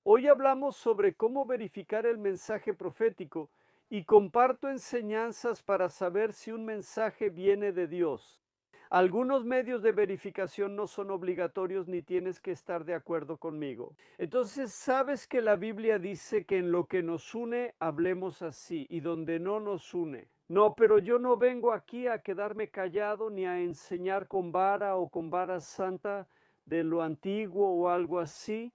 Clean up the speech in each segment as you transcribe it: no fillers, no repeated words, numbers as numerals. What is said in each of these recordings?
Hoy hablamos sobre cómo verificar el mensaje profético y comparto enseñanzas para saber si un mensaje viene de Dios. Algunos medios de verificación no son obligatorios ni tienes que estar de acuerdo conmigo. Entonces, sabes que la Biblia dice que en lo que nos une, hablemos así y donde no nos une. No, pero yo no vengo aquí a quedarme callado ni a enseñar con vara o con vara santa de lo antiguo o algo así.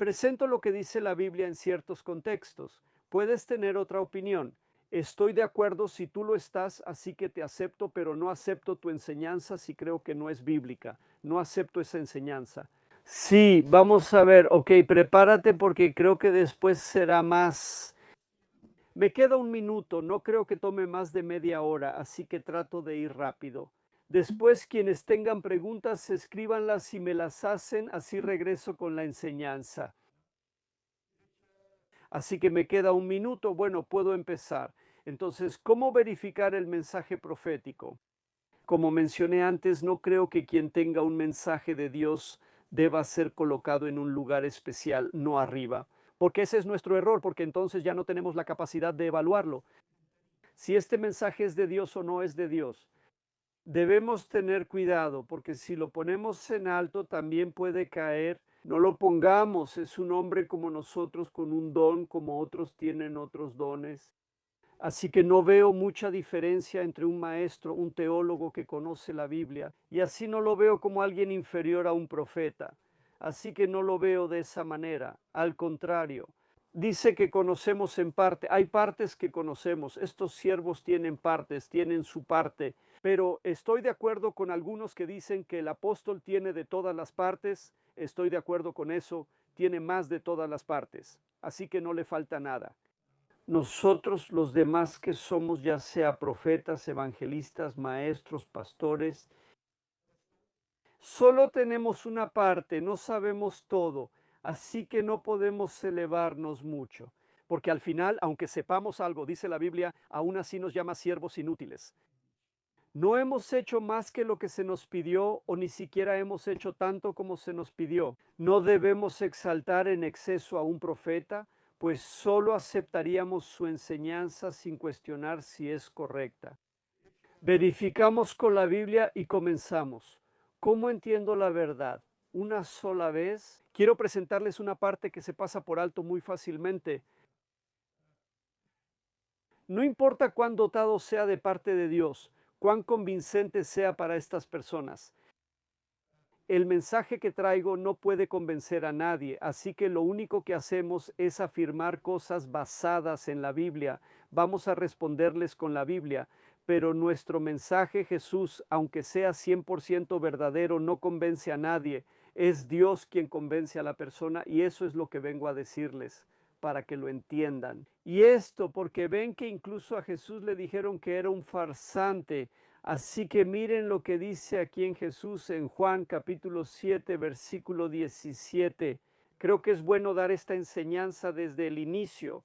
Presento lo que dice la Biblia en ciertos contextos. Puedes tener otra opinión. Estoy de acuerdo si tú lo estás, así que te acepto, pero no acepto tu enseñanza si creo que no es bíblica. No acepto esa enseñanza. Sí, vamos a ver. Ok, prepárate porque creo que después será más. Me queda un minuto, no creo que tome más de media hora, así que trato de ir rápido. Después, quienes tengan preguntas, escríbanlas y me las hacen, así regreso con la enseñanza. Así que me queda un minuto, bueno, puedo empezar. Entonces, ¿cómo verificar el mensaje profético? Como mencioné antes, no creo que quien tenga un mensaje de Dios deba ser colocado en un lugar especial, no arriba, porque ese es nuestro error, porque entonces ya no tenemos la capacidad de evaluarlo. Si este mensaje es de Dios o no es de Dios. Debemos tener cuidado, porque si lo ponemos en alto también puede caer. No lo pongamos, es un hombre como nosotros, con un don, como otros tienen otros dones. Así que no veo mucha diferencia entre un maestro, un teólogo que conoce la Biblia, y así no lo veo como alguien inferior a un profeta. Así que no lo veo de esa manera. Al contrario, dice que conocemos en parte. Hay partes que conocemos. Estos siervos tienen partes, tienen su parte. Pero estoy de acuerdo con algunos que dicen que el apóstol tiene de todas las partes. Estoy de acuerdo con eso. Tiene más de todas las partes. Así que no le falta nada. Nosotros los demás que somos, ya sea profetas, evangelistas, maestros, pastores, solo tenemos una parte, no sabemos todo, así que no podemos elevarnos mucho, porque al final, aunque sepamos algo, dice la Biblia, aún así nos llama siervos inútiles. No hemos hecho más que lo que se nos pidió o ni siquiera hemos hecho tanto como se nos pidió. No debemos exaltar en exceso a un profeta, pues solo aceptaríamos su enseñanza sin cuestionar si es correcta. Verificamos con la Biblia y comenzamos. ¿Cómo entiendo la verdad? Una sola vez. Quiero presentarles una parte que se pasa por alto muy fácilmente. No importa cuán dotado sea de parte de Dios, cuán convincente sea para estas personas. El mensaje que traigo no puede convencer a nadie, así que lo único que hacemos es afirmar cosas basadas en la Biblia. Vamos a responderles con la Biblia, pero nuestro mensaje, Jesús, aunque sea 100% verdadero, no convence a nadie. Es Dios quien convence a la persona y eso es lo que vengo a decirles para que lo entiendan. Y esto porque ven que incluso a Jesús le dijeron que era un farsante. Así que miren lo que dice aquí en Jesús en Juan capítulo 7, versículo 17. Creo que es bueno dar esta enseñanza desde el inicio.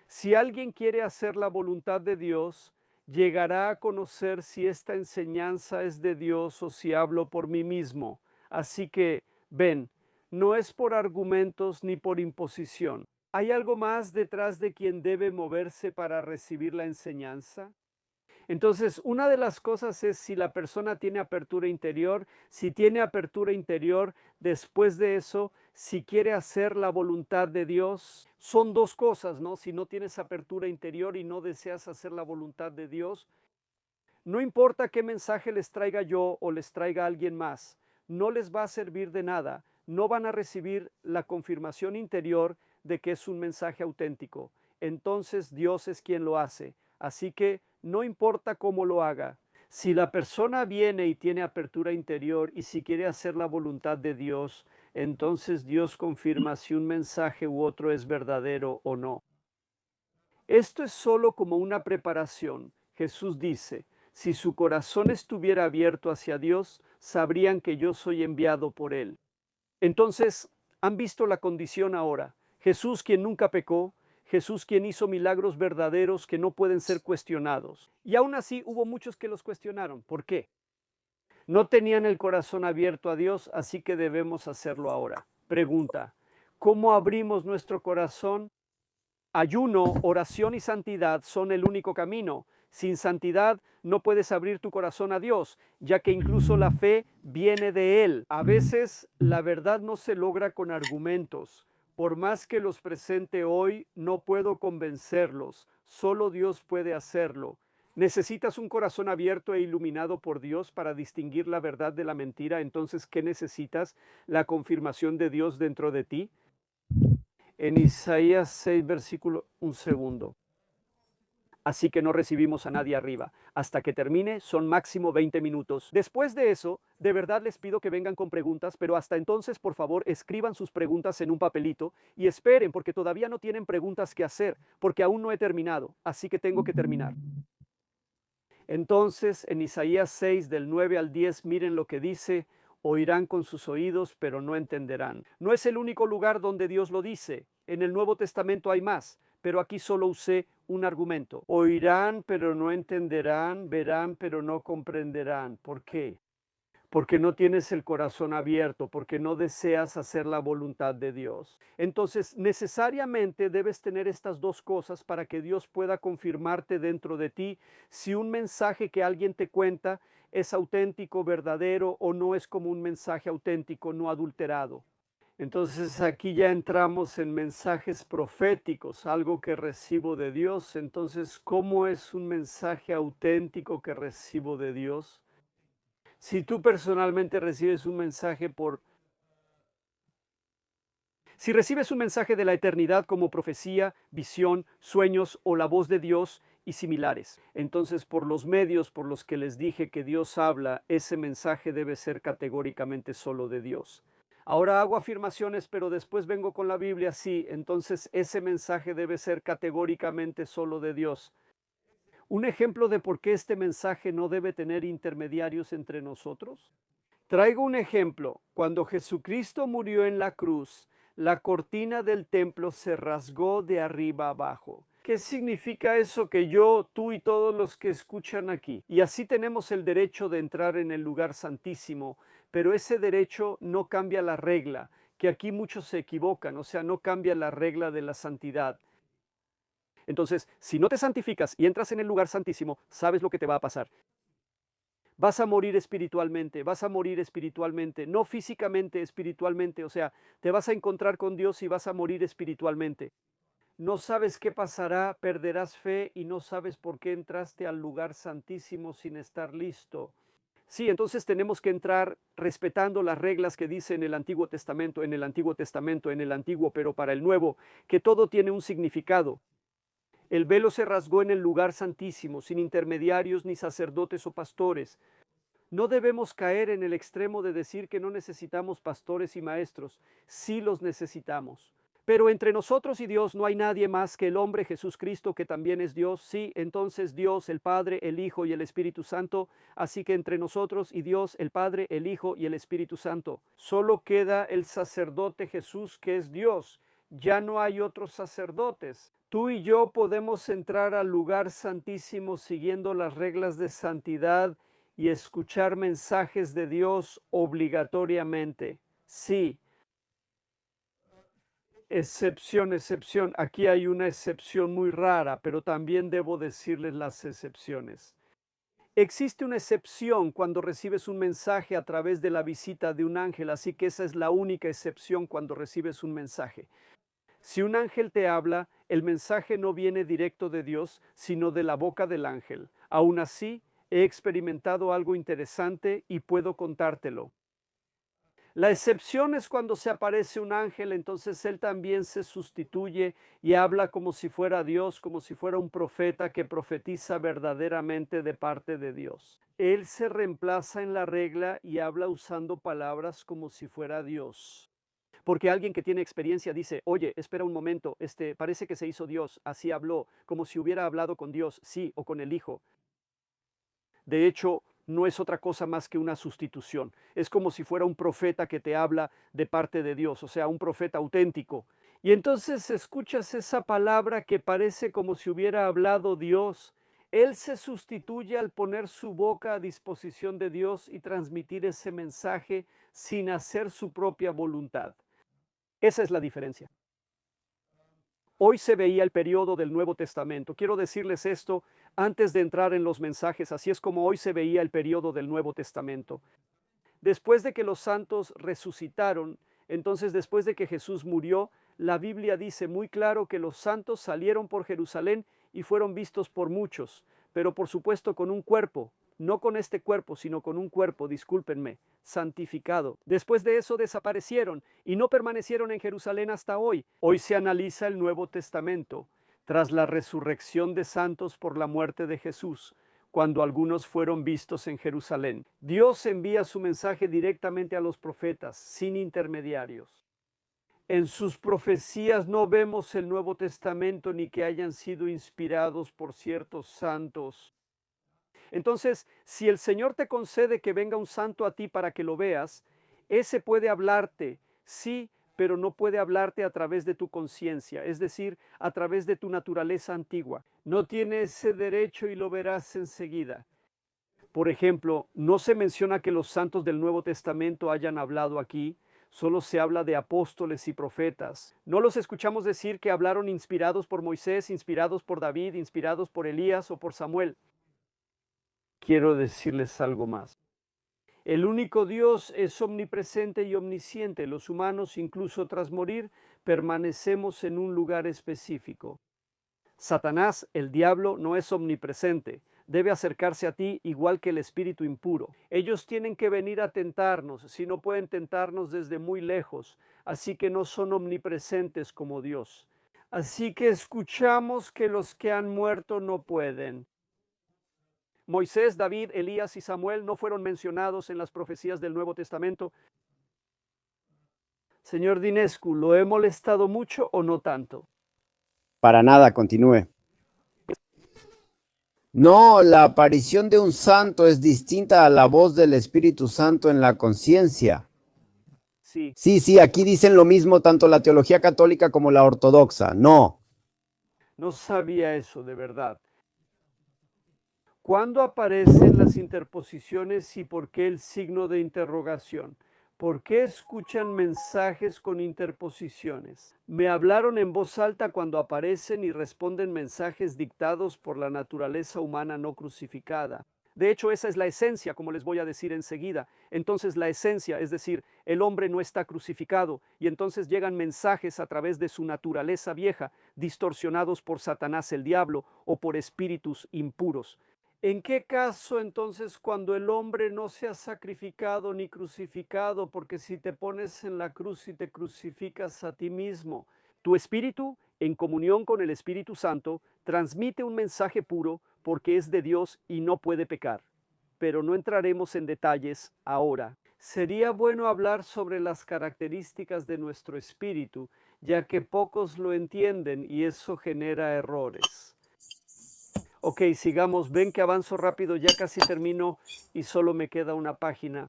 Si alguien quiere hacer la voluntad de Dios, llegará a conocer si esta enseñanza es de Dios o si hablo por mí mismo. Así que, ven, no es por argumentos ni por imposición. ¿Hay algo más detrás de quien debe moverse para recibir la enseñanza? Entonces, una de las cosas es si la persona tiene apertura interior, si tiene apertura interior, después de eso, si quiere hacer la voluntad de Dios. Son dos cosas, ¿no? Si no tienes apertura interior y no deseas hacer la voluntad de Dios, no importa qué mensaje les traiga yo o les traiga alguien más, no les va a servir de nada. No van a recibir la confirmación interior de que es un mensaje auténtico. Entonces Dios es quien lo hace. Así que no importa cómo lo haga. Si la persona viene y tiene apertura interior y si quiere hacer la voluntad de Dios, entonces Dios confirma si un mensaje u otro es verdadero o no. Esto es solo como una preparación. Jesús dice, si su corazón estuviera abierto hacia Dios, sabrían que yo soy enviado por Él. Entonces, han visto la condición ahora. Jesús quien nunca pecó, Jesús quien hizo milagros verdaderos que no pueden ser cuestionados. Y aún así hubo muchos que los cuestionaron. ¿Por qué? No tenían el corazón abierto a Dios, así que debemos hacerlo ahora. Pregunta, ¿Cómo abrimos nuestro corazón? Ayuno, oración y santidad son el único camino. Sin santidad no puedes abrir tu corazón a Dios, ya que incluso la fe viene de Él. A veces la verdad no se logra con argumentos. Por más que los presente hoy, no puedo convencerlos. Solo Dios puede hacerlo. ¿Necesitas un corazón abierto e iluminado por Dios para distinguir la verdad de la mentira? Entonces, ¿qué necesitas? ¿La confirmación de Dios dentro de ti? En Isaías 6, versículo, un segundo. Así que no recibimos a nadie arriba. Hasta que termine son máximo 20 minutos. Después de eso, de verdad les pido que vengan con preguntas, pero hasta entonces, por favor, escriban sus preguntas en un papelito y esperen porque todavía no tienen preguntas que hacer, porque aún no he terminado, así que tengo que terminar. Entonces, en Isaías 6, del 9 al 10, miren lo que dice: oirán con sus oídos, pero no entenderán. No es el único lugar donde Dios lo dice. En el Nuevo Testamento hay más, pero aquí solo usé un argumento. Oirán, pero no entenderán, verán, pero no comprenderán. ¿Por qué? Porque no tienes el corazón abierto, porque no deseas hacer la voluntad de Dios. Entonces, necesariamente debes tener estas dos cosas para que Dios pueda confirmarte dentro de ti si un mensaje que alguien te cuenta es auténtico, verdadero o no es como un mensaje auténtico, no adulterado. Entonces aquí ya entramos en mensajes proféticos, algo que recibo de Dios. Entonces, ¿cómo es un mensaje auténtico que recibo de Dios? Si tú personalmente recibes un mensaje si recibes un mensaje de la eternidad como profecía, visión, sueños o la voz de Dios y similares, entonces por los medios por los que les dije que Dios habla, ese mensaje debe ser categóricamente solo de Dios. Ahora hago afirmaciones, pero después vengo con la Biblia, sí, entonces ese mensaje debe ser categóricamente solo de Dios. Un ejemplo de por qué este mensaje no debe tener intermediarios entre nosotros. Traigo un ejemplo. Cuando Jesucristo murió en la cruz, la cortina del templo se rasgó de arriba abajo. ¿Qué significa eso? Que yo, tú y todos los que escuchan aquí, y así tenemos el derecho de entrar en el lugar santísimo, pero ese derecho no cambia la regla, que aquí muchos se equivocan, o sea, no cambia la regla de la santidad. Entonces, si no te santificas y entras en el lugar santísimo, sabes lo que te va a pasar. Vas a morir espiritualmente, no físicamente, espiritualmente, o sea, te vas a encontrar con Dios y vas a morir espiritualmente. No sabes qué pasará, perderás fe y no sabes por qué entraste al lugar santísimo sin estar listo. Sí, entonces tenemos que entrar respetando las reglas que dice en el Antiguo Testamento, en el Antiguo Testamento, en el Antiguo, pero para el Nuevo, que todo tiene un significado. El velo se rasgó en el lugar santísimo, sin intermediarios ni sacerdotes o pastores. No debemos caer en el extremo de decir que no necesitamos pastores y maestros. Sí los necesitamos. Pero entre nosotros y Dios no hay nadie más que el hombre Jesús Cristo, que también es Dios. Sí, entonces Dios, el Padre, el Hijo y el Espíritu Santo. Así que entre nosotros y Dios, el Padre, el Hijo y el Espíritu Santo. Solo queda el sacerdote Jesús, que es Dios. Ya no hay otros sacerdotes. Tú y yo podemos entrar al lugar santísimo siguiendo las reglas de santidad y escuchar mensajes de Dios obligatoriamente. Sí, excepción, excepción. Aquí hay una excepción muy rara, pero también debo decirles las excepciones. Existe una excepción cuando recibes un mensaje a través de la visita de un ángel, así que esa es la única excepción cuando recibes un mensaje. Si un ángel te habla, el mensaje no viene directo de Dios, sino de la boca del ángel. Aún así, he experimentado algo interesante y puedo contártelo. La excepción es cuando se aparece un ángel, entonces él también se sustituye y habla como si fuera Dios, como si fuera un profeta que profetiza verdaderamente de parte de Dios. Él se reemplaza en la regla y habla usando palabras como si fuera Dios. Porque alguien que tiene experiencia dice: oye, espera un momento, parece que se hizo Dios, así habló, como si hubiera hablado con Dios, sí, o con el Hijo. De hecho, no es otra cosa más que una sustitución. Es como si fuera un profeta que te habla de parte de Dios, o sea, un profeta auténtico. Y entonces escuchas esa palabra que parece como si hubiera hablado Dios. Él se sustituye al poner su boca a disposición de Dios y transmitir ese mensaje sin hacer su propia voluntad. Esa es la diferencia. Hoy se veía el periodo del Nuevo Testamento. Quiero decirles esto antes de entrar en los mensajes. Así es como hoy se veía el periodo del Nuevo Testamento. Después de que los santos resucitaron, entonces después de que Jesús murió, la Biblia dice muy claro que los santos salieron por Jerusalén y fueron vistos por muchos, pero por supuesto con un cuerpo, no con este cuerpo, sino con un cuerpo, discúlpenme, santificado. Después de eso desaparecieron y no permanecieron en Jerusalén hasta hoy. Hoy se analiza el Nuevo Testamento tras la resurrección de santos por la muerte de Jesús, cuando algunos fueron vistos en Jerusalén. Dios envía su mensaje directamente a los profetas, sin intermediarios. En sus profecías no vemos el Nuevo Testamento ni que hayan sido inspirados por ciertos santos. Entonces, si el Señor te concede que venga un santo a ti para que lo veas, ese puede hablarte, sí, pero no puede hablarte a través de tu conciencia, es decir, a través de tu naturaleza antigua. No tiene ese derecho y lo verás enseguida. Por ejemplo, no se menciona que los santos del Nuevo Testamento hayan hablado aquí, solo se habla de apóstoles y profetas. No los escuchamos decir que hablaron inspirados por Moisés, inspirados por David, inspirados por Elías o por Samuel. Quiero decirles algo más. El único Dios es omnipresente y omnisciente. Los humanos, incluso tras morir, permanecemos en un lugar específico. Satanás, el diablo, no es omnipresente. Debe acercarse a ti igual que el espíritu impuro. Ellos tienen que venir a tentarnos, si no pueden tentarnos desde muy lejos, así que no son omnipresentes como Dios. Así que escuchamos que los que han muerto no pueden. Moisés, David, Elías y Samuel no fueron mencionados en las profecías del Nuevo Testamento. Señor Dinescu, ¿lo he molestado mucho o no tanto? Para nada, continúe. No, la aparición de un santo es distinta a la voz del Espíritu Santo en la conciencia. Sí. Sí, aquí dicen lo mismo tanto la teología católica como la ortodoxa. No. No sabía eso, de verdad. ¿Cuándo aparecen las interposiciones y por qué el signo de interrogación? ¿Por qué escuchan mensajes con interposiciones? Me hablaron en voz alta cuando aparecen y responden mensajes dictados por la naturaleza humana no crucificada. De hecho, esa es la esencia, como les voy a decir enseguida. Entonces la esencia, es decir, el hombre no está crucificado, y entonces llegan mensajes a través de su naturaleza vieja, distorsionados por Satanás el diablo o por espíritus impuros. ¿En qué caso entonces cuando el hombre no se ha sacrificado ni crucificado? Porque si te pones en la cruz y te crucificas a ti mismo, tu espíritu, en comunión con el Espíritu Santo, transmite un mensaje puro porque es de Dios y no puede pecar. Pero no entraremos en detalles ahora. Sería bueno hablar sobre las características de nuestro espíritu, ya que pocos lo entienden y eso genera errores. Ok, sigamos. Ven que avanzo rápido, ya casi termino y solo me queda una página.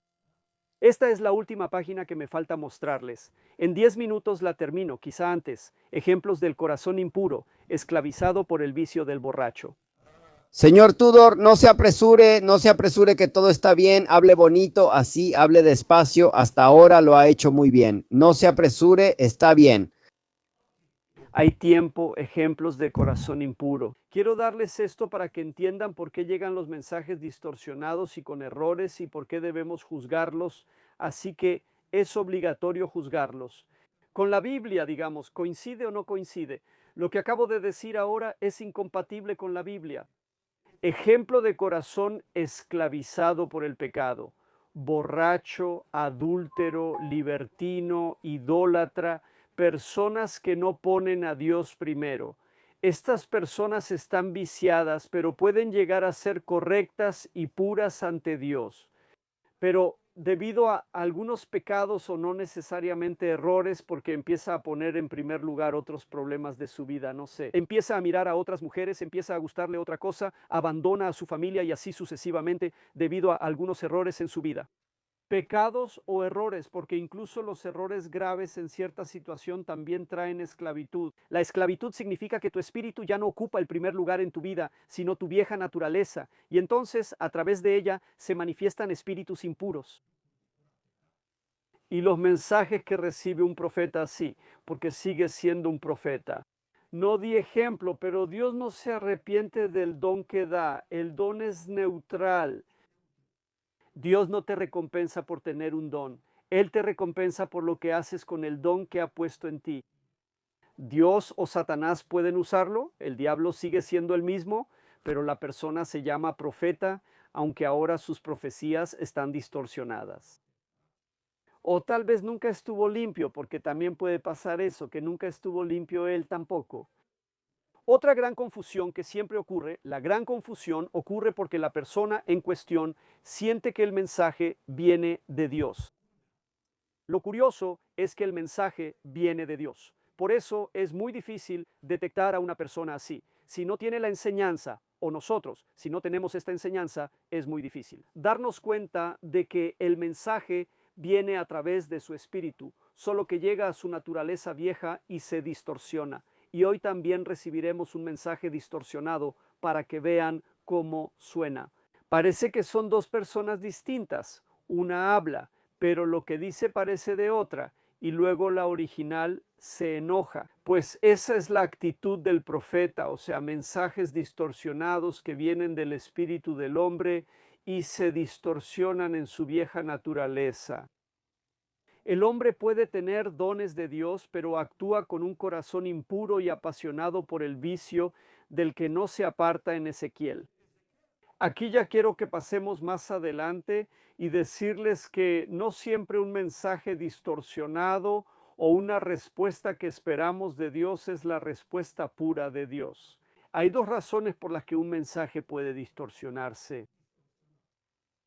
Esta es la última página que me falta mostrarles. En 10 minutos la termino, quizá antes. Ejemplos del corazón impuro, esclavizado por el vicio del borracho. Señor Tudor, no se apresure que todo está bien, hable bonito, así, hable despacio, hasta ahora lo ha hecho muy bien. No se apresure, está bien. Hay tiempo, ejemplos de corazón impuro. Quiero darles esto para que entiendan por qué llegan los mensajes distorsionados y con errores y por qué debemos juzgarlos. Así que es obligatorio juzgarlos. Con la Biblia, digamos, ¿coincide o no coincide? Lo que acabo de decir ahora es incompatible con la Biblia. Ejemplo de corazón esclavizado por el pecado. Borracho, adúltero, libertino, idólatra, personas que no ponen a Dios primero. Estas personas están viciadas, pero pueden llegar a ser correctas y puras ante Dios. Pero debido a algunos pecados o no necesariamente errores, porque empieza a poner en primer lugar otros problemas de su vida, no sé, empieza a mirar a otras mujeres, empieza a gustarle otra cosa, abandona a su familia y así sucesivamente debido a algunos errores en su vida. Pecados o errores, porque incluso los errores graves en cierta situación también traen esclavitud. La esclavitud significa que tu espíritu ya no ocupa el primer lugar en tu vida, sino tu vieja naturaleza, y entonces a través de ella se manifiestan espíritus impuros. y los mensajes que recibe un profeta así, porque sigue siendo un profeta. No di ejemplo, pero Dios no se arrepiente del don que da. El don es neutral. Dios no te recompensa por tener un don. Él te recompensa por lo que haces con el don que ha puesto en ti. Dios o Satanás pueden usarlo, el diablo sigue siendo el mismo, pero la persona se llama profeta, aunque ahora sus profecías están distorsionadas. O tal vez nunca estuvo limpio, porque también puede pasar eso, que nunca estuvo limpio él tampoco. Otra gran confusión que siempre ocurre, la gran confusión ocurre porque la persona en cuestión siente que el mensaje viene de Dios. Lo curioso es que el mensaje viene de Dios. Por eso es muy difícil detectar a una persona así. Si no tiene la enseñanza, o nosotros, si no tenemos esta enseñanza, es muy difícil. Darnos cuenta de que el mensaje viene a través de su espíritu, solo que llega a su naturaleza vieja y se distorsiona. Y hoy también recibiremos un mensaje distorsionado para que vean cómo suena. Parece que son dos personas distintas. Una habla, pero lo que dice parece de otra, y luego la original se enoja. Pues esa es la actitud del profeta, o sea, mensajes distorsionados que vienen del espíritu del hombre y se distorsionan en su vieja naturaleza. El hombre puede tener dones de Dios, pero actúa con un corazón impuro y apasionado por el vicio del que no se aparta en Ezequiel. Aquí ya quiero que pasemos más adelante y decirles que no siempre un mensaje distorsionado o una respuesta que esperamos de Dios es la respuesta pura de Dios. Hay dos razones por las que un mensaje puede distorsionarse.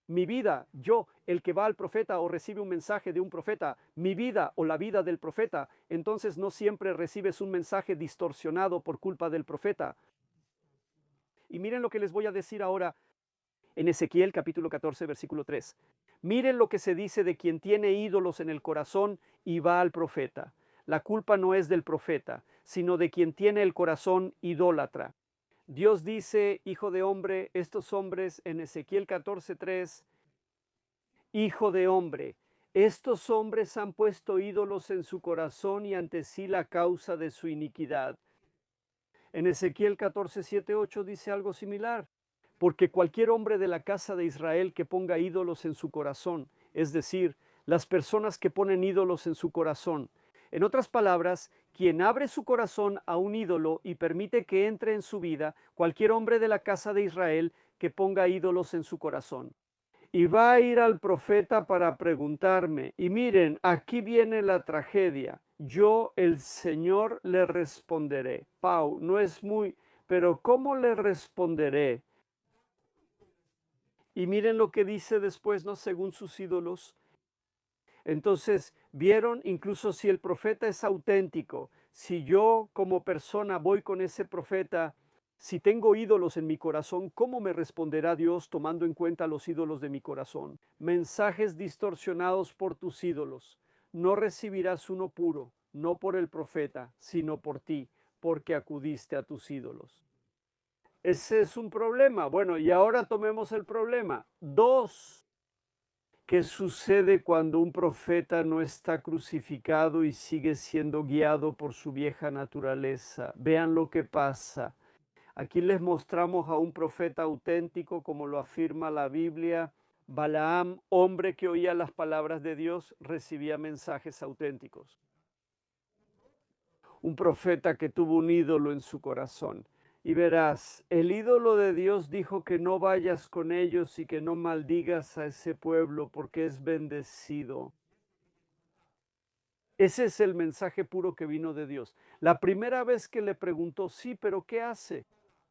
Mi vida, yo, el que va al profeta o recibe un mensaje de un profeta, mi vida o la vida del profeta, entonces no siempre recibes un mensaje distorsionado por culpa del profeta. Y miren lo que les voy a decir ahora en Ezequiel capítulo 14, versículo 3. Miren lo que se dice de quien tiene ídolos en el corazón y va al profeta. La culpa no es del profeta, sino de quien tiene el corazón idólatra. Dios dice, hijo de hombre, estos hombres en Ezequiel 14:3, hijo de hombre, estos hombres han puesto ídolos en su corazón y ante sí la causa de su iniquidad. En Ezequiel 14:7-8 dice algo similar, porque cualquier hombre de la casa de Israel que ponga ídolos en su corazón, es decir, las personas que ponen ídolos en su corazón, en otras palabras, quien abre su corazón a un ídolo y permite que entre en su vida, cualquier hombre de la casa de Israel que ponga ídolos en su corazón. Y va a ir al profeta para preguntarme, y miren, aquí viene la tragedia. Yo, el Señor, le responderé. Pau, no es muy, pero ¿cómo le responderé? Y miren lo que dice después, ¿no? Según sus ídolos. Entonces, vieron, incluso si el profeta es auténtico, si yo como persona voy con ese profeta, si tengo ídolos en mi corazón, ¿cómo me responderá Dios tomando en cuenta los ídolos de mi corazón? Mensajes distorsionados por tus ídolos. No recibirás uno puro, no por el profeta, sino por ti, porque acudiste a tus ídolos. Ese es un problema. Bueno, y ahora tomemos el problema. Dos, ¿qué sucede cuando un profeta no está crucificado y sigue siendo guiado por su vieja naturaleza? Vean lo que pasa. Aquí les mostramos a un profeta auténtico, como lo afirma la Biblia. Balaam, hombre que oía las palabras de Dios, recibía mensajes auténticos. Un profeta que tuvo un ídolo en su corazón. Y verás, el ídolo de Dios dijo que no vayas con ellos y que no maldigas a ese pueblo porque es bendecido. Ese es el mensaje puro que vino de Dios. La primera vez que le preguntó, sí, pero ¿qué hace?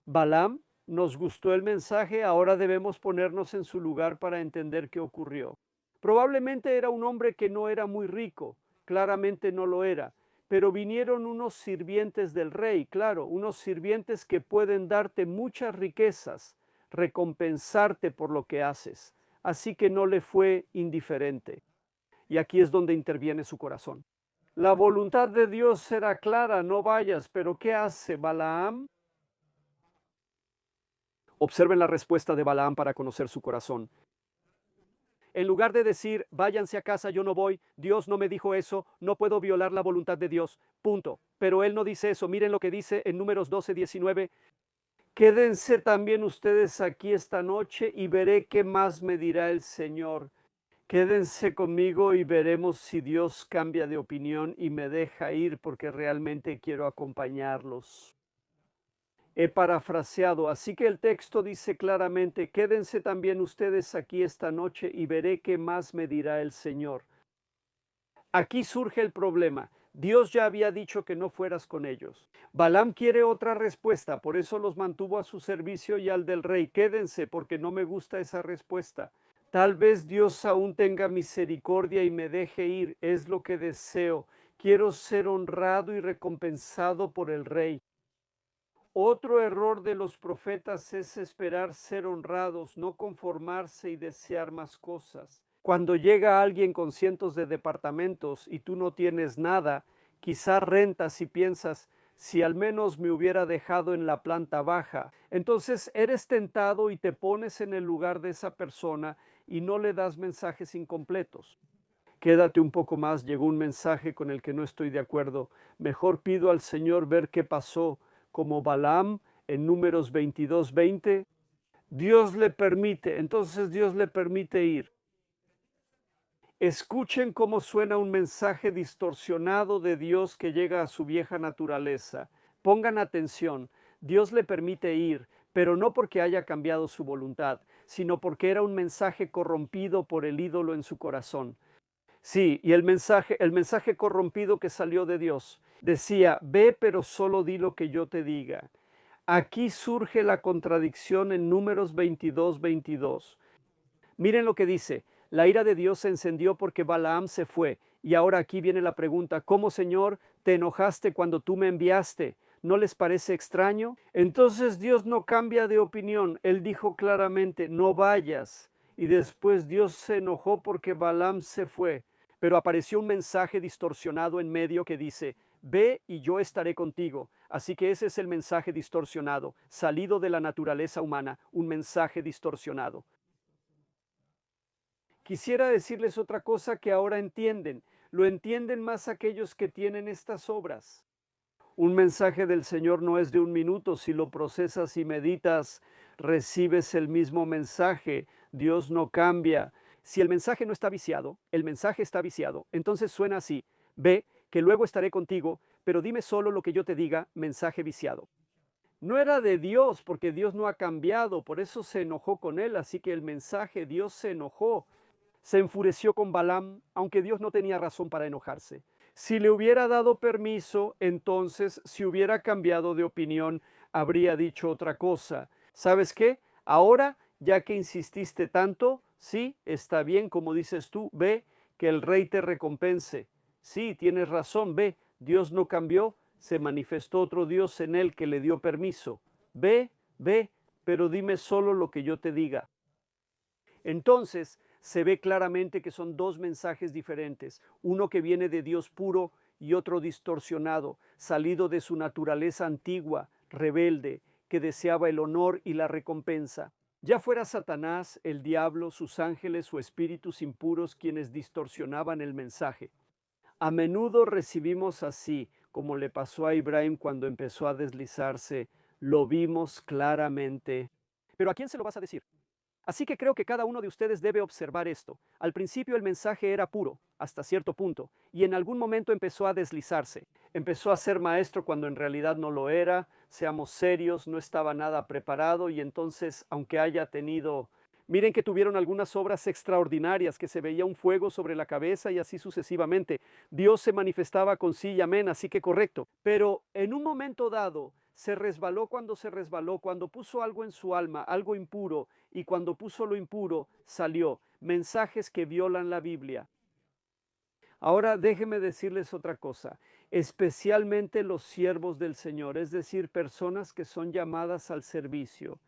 Balaam, nos gustó el mensaje, ahora debemos ponernos en su lugar para entender qué ocurrió. Probablemente era un hombre que no era muy rico, claramente no lo era, pero vinieron unos sirvientes del rey, claro, unos sirvientes que pueden darte muchas riquezas, recompensarte por lo que haces. Así que no le fue indiferente. Y aquí es donde interviene su corazón. La voluntad de Dios era clara, no vayas, pero ¿qué hace Balaam? Observen la respuesta de Balaam para conocer su corazón. En lugar de decir, váyanse a casa, yo no voy, Dios no me dijo eso, no puedo violar la voluntad de Dios, punto. Pero Él no dice eso. Miren lo que dice en Números 12:19. Quédense también ustedes aquí esta noche y veré qué más me dirá el Señor. Quédense conmigo y veremos si Dios cambia de opinión y me deja ir porque realmente quiero acompañarlos. He parafraseado, así que el texto dice claramente, quédense también ustedes aquí esta noche y veré qué más me dirá el Señor. Aquí surge el problema. Dios ya había dicho que no fueras con ellos. Balaam quiere otra respuesta, por eso los mantuvo a su servicio y al del rey. Quédense, porque no me gusta esa respuesta. Tal vez Dios aún tenga misericordia y me deje ir, es lo que deseo. Quiero ser honrado y recompensado por el rey. Otro error de los profetas es esperar ser honrados, no conformarse y desear más cosas. Cuando llega alguien con cientos de departamentos y tú no tienes nada, quizás rentas y piensas, si al menos me hubiera dejado en la planta baja. Entonces eres tentado y te pones en el lugar de esa persona y no le das mensajes incompletos. Quédate un poco más, llegó un mensaje con el que no estoy de acuerdo. Mejor pido al Señor ver qué pasó, como Balaam en Números 22:20. Dios le permite, entonces Dios le permite ir. Escuchen cómo suena un mensaje distorsionado de Dios que llega a su vieja naturaleza. Pongan atención, Dios le permite ir, pero no porque haya cambiado su voluntad, sino porque era un mensaje corrompido por el ídolo en su corazón. Sí, y el mensaje corrompido que salió de Dios decía, ve, pero solo di lo que yo te diga. Aquí surge la contradicción en Números 22:22. Miren lo que dice, la ira de Dios se encendió porque Balaam se fue. Y ahora aquí viene la pregunta, ¿cómo, Señor, te enojaste cuando tú me enviaste? ¿No les parece extraño? Entonces Dios no cambia de opinión. Él dijo claramente, no vayas. Y después Dios se enojó porque Balaam se fue. Pero apareció un mensaje distorsionado en medio que dice, ve y yo estaré contigo. Así que ese es el mensaje distorsionado, salido de la naturaleza humana, un mensaje distorsionado. Quisiera decirles otra cosa que ahora entienden. Lo entienden más aquellos que tienen estas obras. Un mensaje del Señor no es de un minuto. Si lo procesas y meditas, recibes el mismo mensaje. Dios no cambia. Si el mensaje no está viciado, el mensaje está viciado, entonces suena así. Ve, que luego estaré contigo, pero dime solo lo que yo te diga, mensaje viciado. No era de Dios, porque Dios no ha cambiado, por eso se enojó con él, así que el mensaje, Dios se enojó. Se enfureció con Balaam, aunque Dios no tenía razón para enojarse. Si le hubiera dado permiso, entonces, si hubiera cambiado de opinión, habría dicho otra cosa. ¿Sabes qué? Ahora, ya que insististe tanto, sí, está bien, como dices tú, ve, que el rey te recompense. Sí, tienes razón, ve, Dios no cambió, se manifestó otro Dios en él que le dio permiso. Ve, ve, pero dime solo lo que yo te diga. Entonces, se ve claramente que son dos mensajes diferentes, uno que viene de Dios puro y otro distorsionado, salido de su naturaleza antigua, rebelde, que deseaba el honor y la recompensa. Ya fuera Satanás, el diablo, sus ángeles o espíritus impuros quienes distorsionaban el mensaje. A menudo recibimos así, como le pasó a Ibrahim cuando empezó a deslizarse, lo vimos claramente. Pero ¿a quién se lo vas a decir? Así que creo que cada uno de ustedes debe observar esto. Al principio el mensaje era puro, hasta cierto punto, y en algún momento empezó a deslizarse. Empezó a ser maestro cuando en realidad no lo era, seamos serios, no estaba nada preparado y entonces, aunque haya tenido... Miren que tuvieron algunas obras extraordinarias, que se veía un fuego sobre la cabeza y así sucesivamente. Dios se manifestaba con sí y amén, así que correcto. Pero en un momento dado se resbaló, cuando puso algo en su alma, algo impuro, y cuando puso lo impuro, salió. Mensajes que violan la Biblia. Ahora déjenme decirles otra cosa, especialmente los siervos del Señor, es decir, personas que son llamadas al servicio.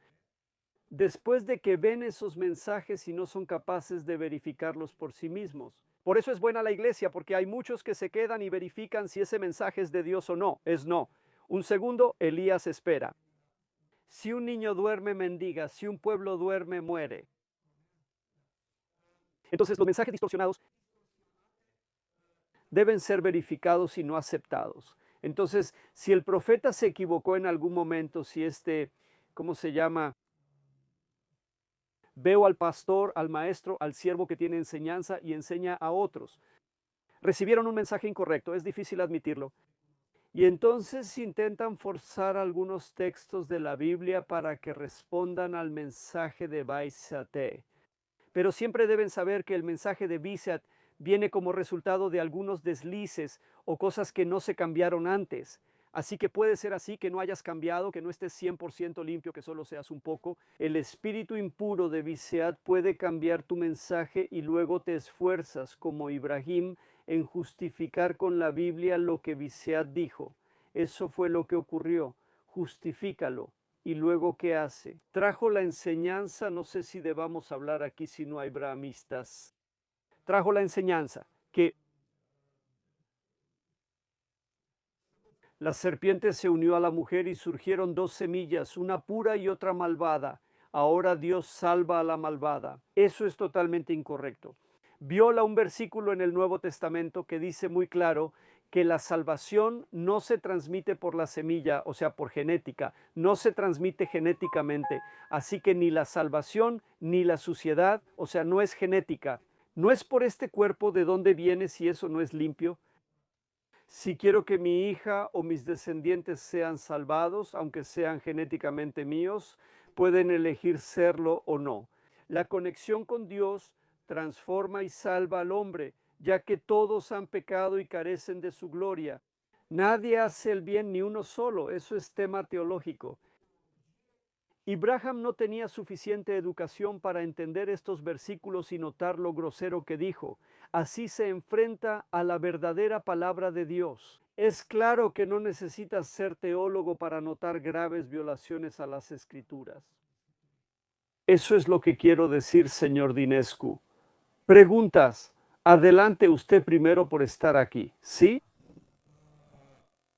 Después de que ven esos mensajes y no son capaces de verificarlos por sí mismos. Por eso es buena la iglesia, porque hay muchos que se quedan y verifican si ese mensaje es de Dios o no. Es no. Un segundo, Elías espera. Si un niño duerme, mendiga. Si un pueblo duerme, muere. Entonces, los mensajes distorsionados deben ser verificados y no aceptados. Entonces, si el profeta se equivocó en algún momento, si ¿cómo se llama? Veo al pastor, al maestro, al siervo que tiene enseñanza y enseña a otros. Recibieron un mensaje incorrecto, es difícil admitirlo. Y entonces intentan forzar algunos textos de la Biblia para que respondan al mensaje de Baisate. Pero siempre deben saber que el mensaje de Bisat viene como resultado de algunos deslices o cosas que no se cambiaron antes. Así que puede ser así, que no hayas cambiado, que no estés 100% limpio, que solo seas un poco. El espíritu impuro de Biseat puede cambiar tu mensaje y luego te esfuerzas, como Ibrahim, en justificar con la Biblia lo que Biseat dijo. Eso fue lo que ocurrió. Justifícalo. ¿Y luego qué hace? Trajo la enseñanza, no sé si debamos hablar aquí si no hay brahmistas. Trajo la enseñanza que la serpiente se unió a la mujer y surgieron dos semillas, una pura y otra malvada. Ahora Dios salva a la malvada. Eso es totalmente incorrecto. Viola un versículo en el Nuevo Testamento que dice muy claro que la salvación no se transmite por la semilla, o sea, por genética, no se transmite genéticamente. Así que ni la salvación ni la suciedad, o sea, no es genética. No es por este cuerpo de dónde viene si eso no es limpio. Si quiero que mi hija o mis descendientes sean salvados, aunque sean genéticamente míos, pueden elegir serlo o no. La conexión con Dios transforma y salva al hombre, ya que todos han pecado y carecen de su gloria. Nadie hace el bien ni uno solo, eso es tema teológico. Abraham no tenía suficiente educación para entender estos versículos y notar lo grosero que dijo. Así se enfrenta a la verdadera palabra de Dios. Es claro que no necesitas ser teólogo para notar graves violaciones a las Escrituras. Eso es lo que quiero decir, señor Dinescu. Preguntas. Adelante usted primero por estar aquí, ¿sí?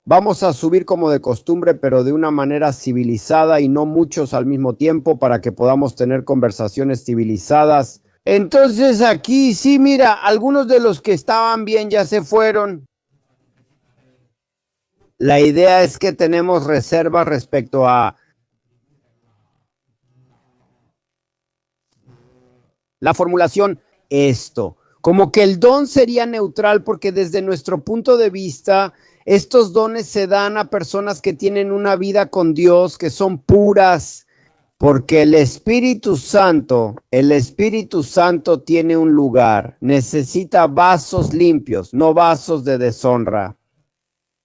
Vamos a subir como de costumbre, pero de una manera civilizada y no muchos al mismo tiempo para que podamos tener conversaciones civilizadas. Entonces aquí sí, mira, algunos de los que estaban bien ya se fueron. La idea es que tenemos reservas respecto a la formulación esto. Como que el don sería neutral porque desde nuestro punto de vista, estos dones se dan a personas que tienen una vida con Dios, que son puras, porque el Espíritu Santo tiene un lugar, necesita vasos limpios, no vasos de deshonra.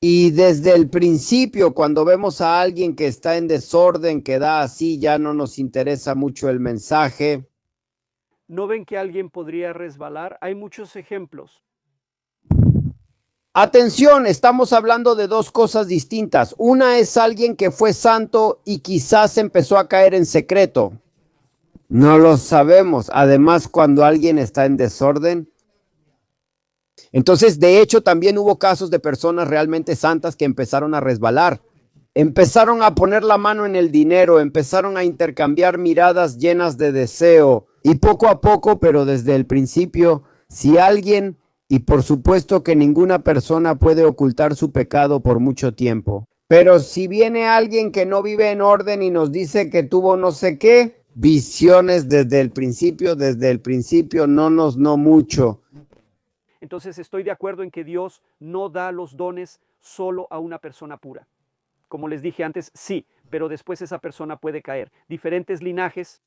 Y desde el principio, cuando vemos a alguien que está en desorden, que da así, ya no nos interesa mucho el mensaje. ¿No ven que alguien podría resbalar? Hay muchos ejemplos. Atención, estamos hablando de dos cosas distintas. Una es alguien que fue santo y quizás empezó a caer en secreto. No lo sabemos. Además, cuando alguien está en desorden. Entonces, de hecho, también hubo casos de personas realmente santas que empezaron a resbalar. Empezaron a poner la mano en el dinero, empezaron a intercambiar miradas llenas de deseo. Y poco a poco, pero desde el principio, si alguien... Y por supuesto que ninguna persona puede ocultar su pecado por mucho tiempo. Pero si viene alguien que no vive en orden y nos dice que tuvo no sé qué, visiones desde el principio, no mucho. Entonces estoy de acuerdo en que Dios no da los dones solo a una persona pura. Como les dije antes, sí, pero después esa persona puede caer. Diferentes linajes.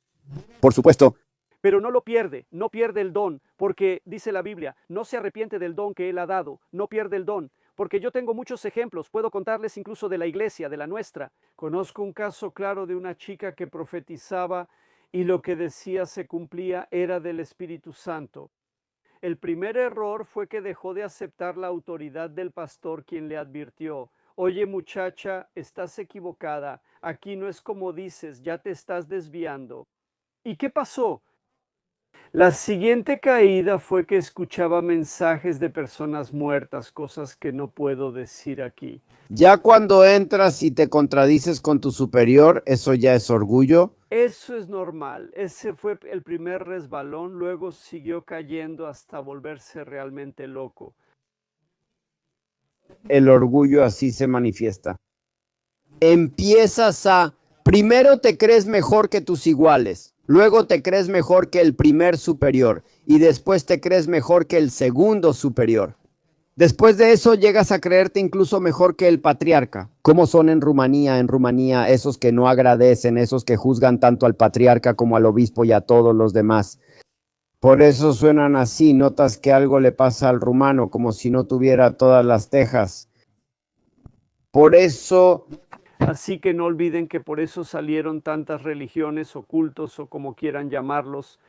Por supuesto. Pero no lo pierde, no pierde el don, porque dice la Biblia, no se arrepiente del don que Él ha dado, no pierde el don, porque yo tengo muchos ejemplos, puedo contarles incluso de la iglesia, de la nuestra. Conozco un caso claro de una chica que profetizaba y lo que decía se cumplía, era del Espíritu Santo. El primer error fue que dejó de aceptar la autoridad del pastor, quien le advirtió: oye muchacha, estás equivocada, aquí no es como dices, ya te estás desviando. ¿Y qué pasó? La siguiente caída fue que escuchaba mensajes de personas muertas, cosas que no puedo decir aquí. Ya cuando entras y te contradices con tu superior, eso ya es orgullo. Eso es normal. Ese fue el primer resbalón, luego siguió cayendo hasta volverse realmente loco. El orgullo así se manifiesta. Primero te crees mejor que tus iguales, luego te crees mejor que el primer superior y después te crees mejor que el segundo superior. Después de eso llegas a creerte incluso mejor que el patriarca. ¿Cómo son en Rumanía? En Rumanía, esos que no agradecen, esos que juzgan tanto al patriarca como al obispo y a todos los demás. Por eso suenan así, notas que algo le pasa al rumano, como si no tuviera todas las tejas. Por eso... Así que no olviden que por eso salieron tantas religiones o cultos o como quieran llamarlos,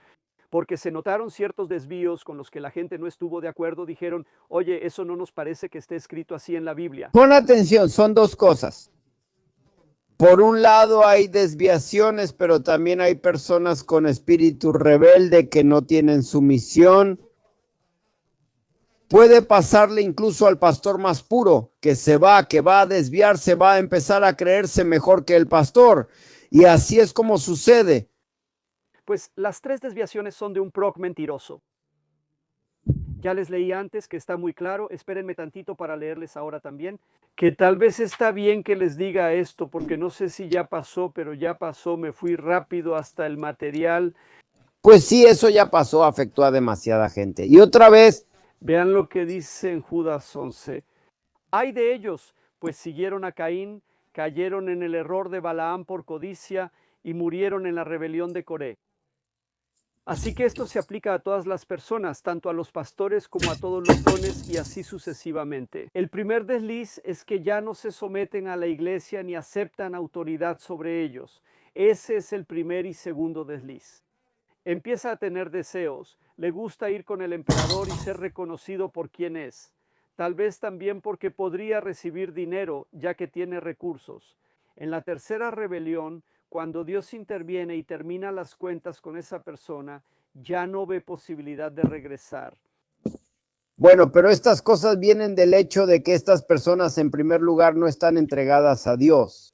porque se notaron ciertos desvíos con los que la gente no estuvo de acuerdo, dijeron, oye, eso no nos parece que esté escrito así en la Biblia. Pon atención, son dos cosas. Por un lado hay desviaciones, pero también hay personas con espíritu rebelde que no tienen sumisión. Puede pasarle incluso al pastor más puro, que va a desviarse, va a empezar a creerse mejor que el pastor. Y así es como sucede. Pues las tres desviaciones son de un proc mentiroso. Ya les leí antes que está muy claro, espérenme tantito para leerles ahora también, que tal vez está bien que les diga esto, porque no sé si ya pasó, pero ya pasó, me fui rápido hasta el material. Pues sí, eso ya pasó, afectó a demasiada gente. Y otra vez... Vean lo que dice en Judas 11. Ay de ellos, pues siguieron a Caín, cayeron en el error de Balaam por codicia y murieron en la rebelión de Coré. Así que esto se aplica a todas las personas, tanto a los pastores como a todos los dones y así sucesivamente. El primer desliz es que ya no se someten a la iglesia ni aceptan autoridad sobre ellos. Ese es el primer y segundo desliz. Empieza a tener deseos, le gusta ir con el emperador y ser reconocido por quien es. Tal vez también porque podría recibir dinero, ya que tiene recursos. En la tercera rebelión, cuando Dios interviene y termina las cuentas con esa persona, ya no ve posibilidad de regresar. Bueno, pero estas cosas vienen del hecho de que estas personas en primer lugar no están entregadas a Dios.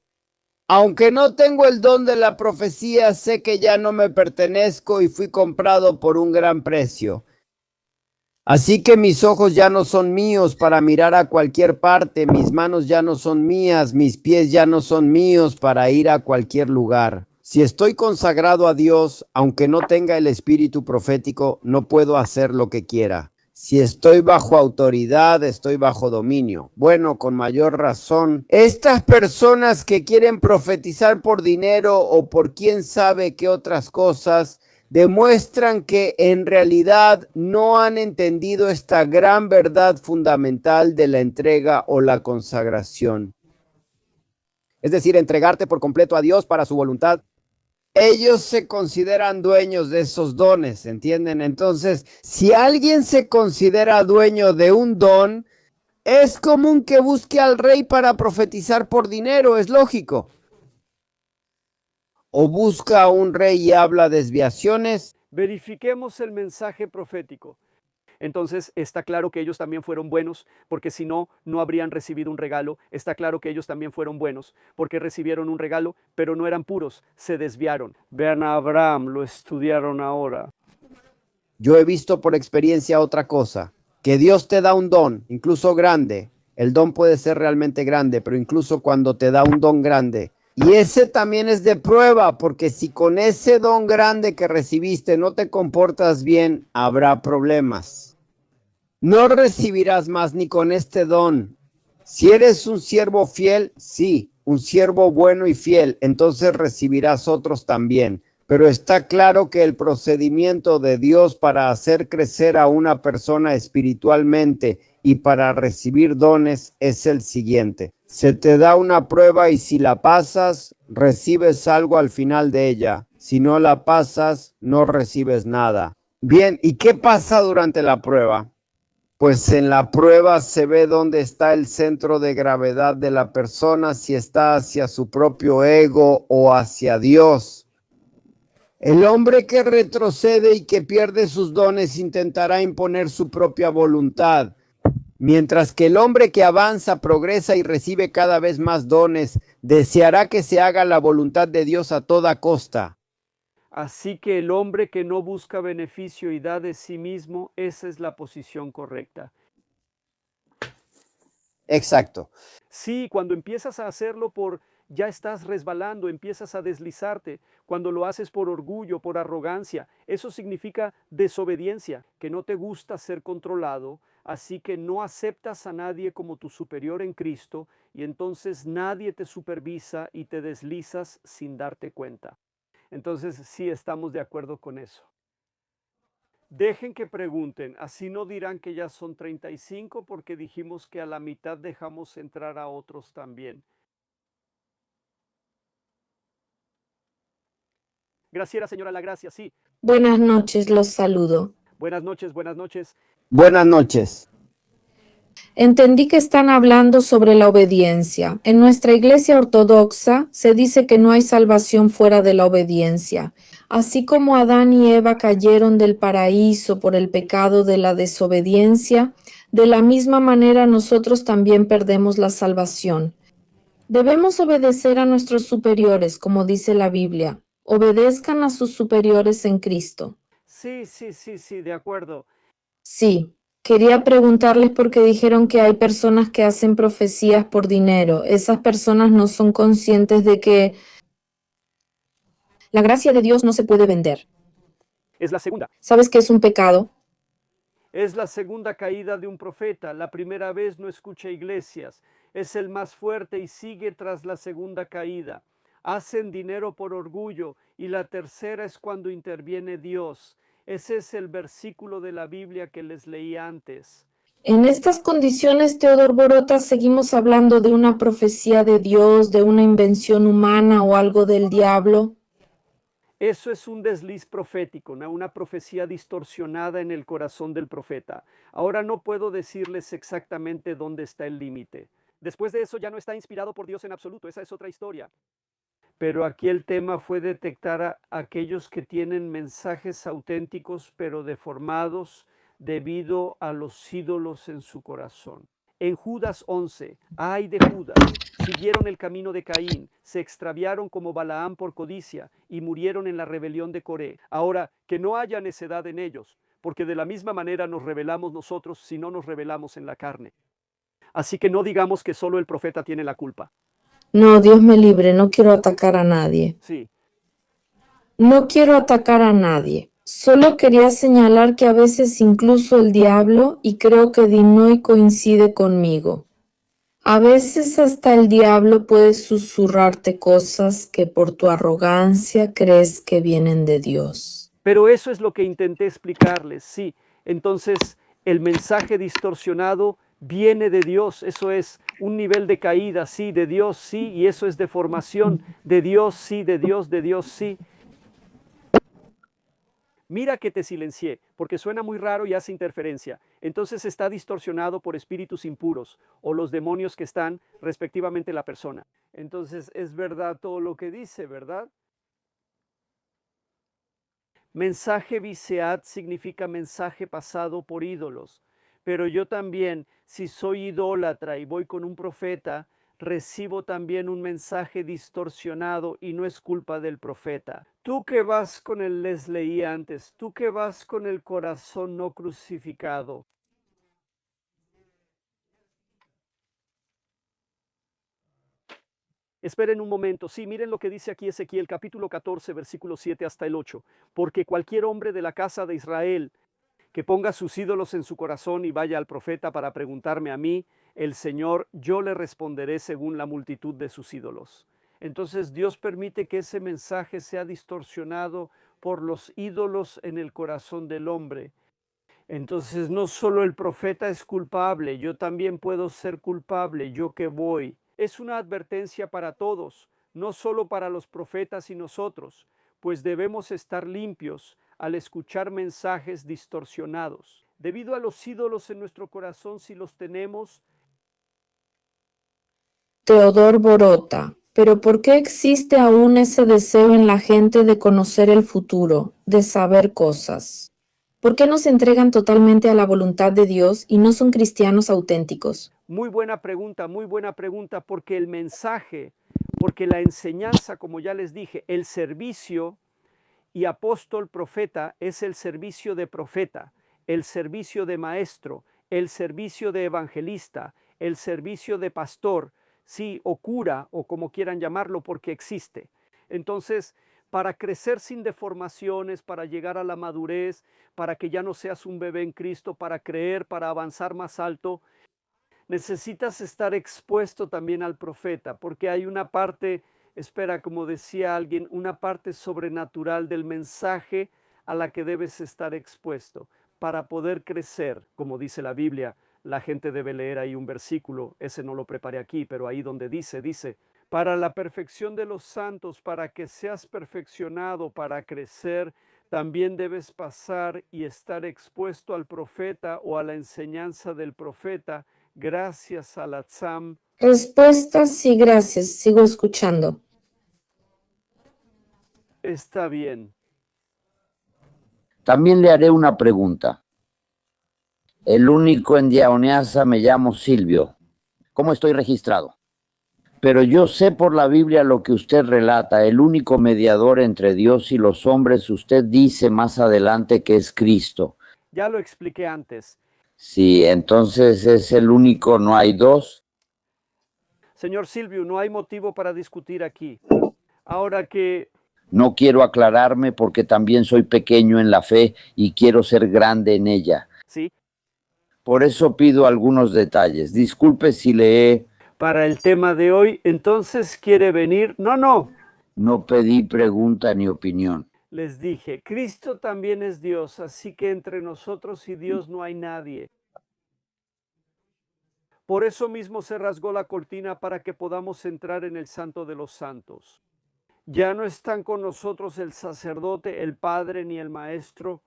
Aunque no tengo el don de la profecía, sé que ya no me pertenezco y fui comprado por un gran precio. Así que mis ojos ya no son míos para mirar a cualquier parte, mis manos ya no son mías, mis pies ya no son míos para ir a cualquier lugar. Si estoy consagrado a Dios, aunque no tenga el espíritu profético, no puedo hacer lo que quiera. Si estoy bajo autoridad, estoy bajo dominio. Bueno, con mayor razón, estas personas que quieren profetizar por dinero o por quién sabe qué otras cosas, demuestran que en realidad no han entendido esta gran verdad fundamental de la entrega o la consagración. Es decir, entregarte por completo a Dios para su voluntad. Ellos se consideran dueños de esos dones, ¿entienden? Entonces, si alguien se considera dueño de un don, es común que busque al rey para profetizar por dinero, es lógico. O busca a un rey y habla desviaciones. Verifiquemos el mensaje profético. Entonces está claro que ellos también fueron buenos, porque si no, no habrían recibido un regalo. Está claro que ellos también fueron buenos, porque recibieron un regalo, pero no eran puros, se desviaron. Vean a Abraham, lo estudiaron ahora. Yo he visto por experiencia otra cosa, que Dios te da un don, incluso grande. El don puede ser realmente grande, pero incluso cuando te da un don grande, y ese también es de prueba, porque si con ese don grande que recibiste no te comportas bien, habrá problemas. No recibirás más ni con este don. Si eres un siervo fiel, sí, un siervo bueno y fiel, entonces recibirás otros también. Pero está claro que el procedimiento de Dios para hacer crecer a una persona espiritualmente y para recibir dones es el siguiente. Se te da una prueba y si la pasas, recibes algo al final de ella. Si no la pasas, no recibes nada. Bien, ¿y qué pasa durante la prueba? Pues en la prueba se ve dónde está el centro de gravedad de la persona, si está hacia su propio ego o hacia Dios. El hombre que retrocede y que pierde sus dones intentará imponer su propia voluntad, mientras que el hombre que avanza, progresa y recibe cada vez más dones, deseará que se haga la voluntad de Dios a toda costa. Así que el hombre que no busca beneficio y da de sí mismo, esa es la posición correcta. Exacto. Sí, cuando empiezas a hacerlo ya estás resbalando, empiezas a deslizarte. Cuando lo haces por orgullo, por arrogancia, eso significa desobediencia, que no te gusta ser controlado, así que no aceptas a nadie como tu superior en Cristo y entonces nadie te supervisa y te deslizas sin darte cuenta. Entonces sí estamos de acuerdo con eso. Dejen que pregunten, así no dirán que ya son 35 porque dijimos que a la mitad dejamos entrar a otros también. Graciela, señora La Gracia, sí. Buenas noches, los saludo. Buenas noches, buenas noches. Buenas noches. Entendí que están hablando sobre la obediencia. En nuestra iglesia ortodoxa se dice que no hay salvación fuera de la obediencia. Así como Adán y Eva cayeron del paraíso por el pecado de la desobediencia, de la misma manera nosotros también perdemos la salvación. Debemos obedecer a nuestros superiores, como dice la Biblia. Obedezcan a sus superiores en Cristo. Sí, de acuerdo. Sí, quería preguntarles porque dijeron que hay personas que hacen profecías por dinero. Esas personas no son conscientes de que la gracia de Dios no se puede vender. Es la segunda. ¿Sabes qué es un pecado? Es la segunda caída de un profeta. La primera vez no escucha iglesias. Es el más fuerte y sigue tras la segunda caída. Hacen dinero por orgullo y la tercera es cuando interviene Dios. Ese es el versículo de la Biblia que les leí antes. En estas condiciones, Teodor Borota, seguimos hablando de una profecía de Dios, de una invención humana o algo del diablo. Eso es un desliz profético, ¿no? Una profecía distorsionada en el corazón del profeta. Ahora no puedo decirles exactamente dónde está el límite. Después de eso ya no está inspirado por Dios en absoluto, esa es otra historia. Pero aquí el tema fue detectar a aquellos que tienen mensajes auténticos pero deformados debido a los ídolos en su corazón. En Judas 11, ay de Judas, siguieron el camino de Caín, se extraviaron como Balaam por codicia y murieron en la rebelión de Coré. Ahora, que no haya necedad en ellos, porque de la misma manera nos rebelamos nosotros si no nos rebelamos en la carne. Así que no digamos que solo el profeta tiene la culpa. No, Dios me libre, no quiero atacar a nadie. Sí. No quiero atacar a nadie. Solo quería señalar que a veces incluso el diablo, y creo que Dinoy coincide conmigo, a veces hasta el diablo puede susurrarte cosas que por tu arrogancia crees que vienen de Dios. Pero eso es lo que intenté explicarles, sí. Entonces, el mensaje distorsionado viene de Dios, eso es un nivel de caída, sí, de Dios, sí, y eso es deformación, de Dios, sí, de Dios, sí. Mira que te silencié, porque suena muy raro y hace interferencia. Entonces está distorsionado por espíritus impuros o los demonios que están respectivamente la persona. Entonces es verdad todo lo que dice, ¿verdad? Mensaje viseat significa mensaje pasado por ídolos. Pero yo también, si soy idólatra y voy con un profeta, recibo también un mensaje distorsionado y no es culpa del profeta. Tú que vas con el, les leí antes, tú que vas con el corazón no crucificado. Esperen un momento, sí, miren lo que dice aquí Ezequiel capítulo 14, versículo 7 hasta el 8. Porque cualquier hombre de la casa de Israel que ponga sus ídolos en su corazón y vaya al profeta para preguntarme a mí, el Señor, yo le responderé según la multitud de sus ídolos. Entonces Dios permite que ese mensaje sea distorsionado por los ídolos en el corazón del hombre. Entonces no solo el profeta es culpable, yo también puedo ser culpable, yo que voy. Es una advertencia para todos, no solo para los profetas y nosotros, pues debemos estar limpios al escuchar mensajes distorsionados. Debido a los ídolos en nuestro corazón, si los tenemos. Teodor Borota, Pero ¿por qué existe aún ese deseo en la gente de conocer el futuro, de saber cosas? ¿Por qué no se entregan totalmente a la voluntad de Dios y no son cristianos auténticos? Muy buena pregunta, porque el mensaje, porque la enseñanza, como ya les dije, el servicio y apóstol profeta es el servicio de profeta, el servicio de maestro, el servicio de evangelista, el servicio de pastor, sí, o cura, o como quieran llamarlo, porque existe. Entonces, para crecer sin deformaciones, para llegar a la madurez, para que ya no seas un bebé en Cristo, para creer, para avanzar más alto, necesitas estar expuesto también al profeta, porque hay una parte, espera, como decía alguien, una parte sobrenatural del mensaje a la que debes estar expuesto para poder crecer, como dice la Biblia. La gente debe leer ahí un versículo, ese no lo preparé aquí, pero ahí donde dice, para la perfección de los santos, para que seas perfeccionado, para crecer, también debes pasar y estar expuesto al profeta o a la enseñanza del profeta, gracias al Atzam. Respuestas sí, gracias. Sigo escuchando. Está bien. También le haré una pregunta. El único en Diaoniasa me llamo Silvio. ¿Cómo estoy registrado? Pero yo sé por la Biblia lo que usted relata, el único mediador entre Dios y los hombres, usted dice más adelante que es Cristo. Ya lo expliqué antes. Sí, entonces es el único, no hay dos. Señor Silvio, no hay motivo para discutir aquí. Ahora que No quiero aclararme porque también soy pequeño en la fe y quiero ser grande en ella. sí, Por eso pido algunos detalles. Disculpe si le he... para el tema de hoy, entonces quiere venir. No, No pedí pregunta ni opinión. les dije, Cristo también es Dios, así que entre nosotros y Dios no hay nadie. Por eso mismo se rasgó la cortina para que podamos entrar en el Santo de los Santos. Ya no están con nosotros el sacerdote, el padre ni el maestro,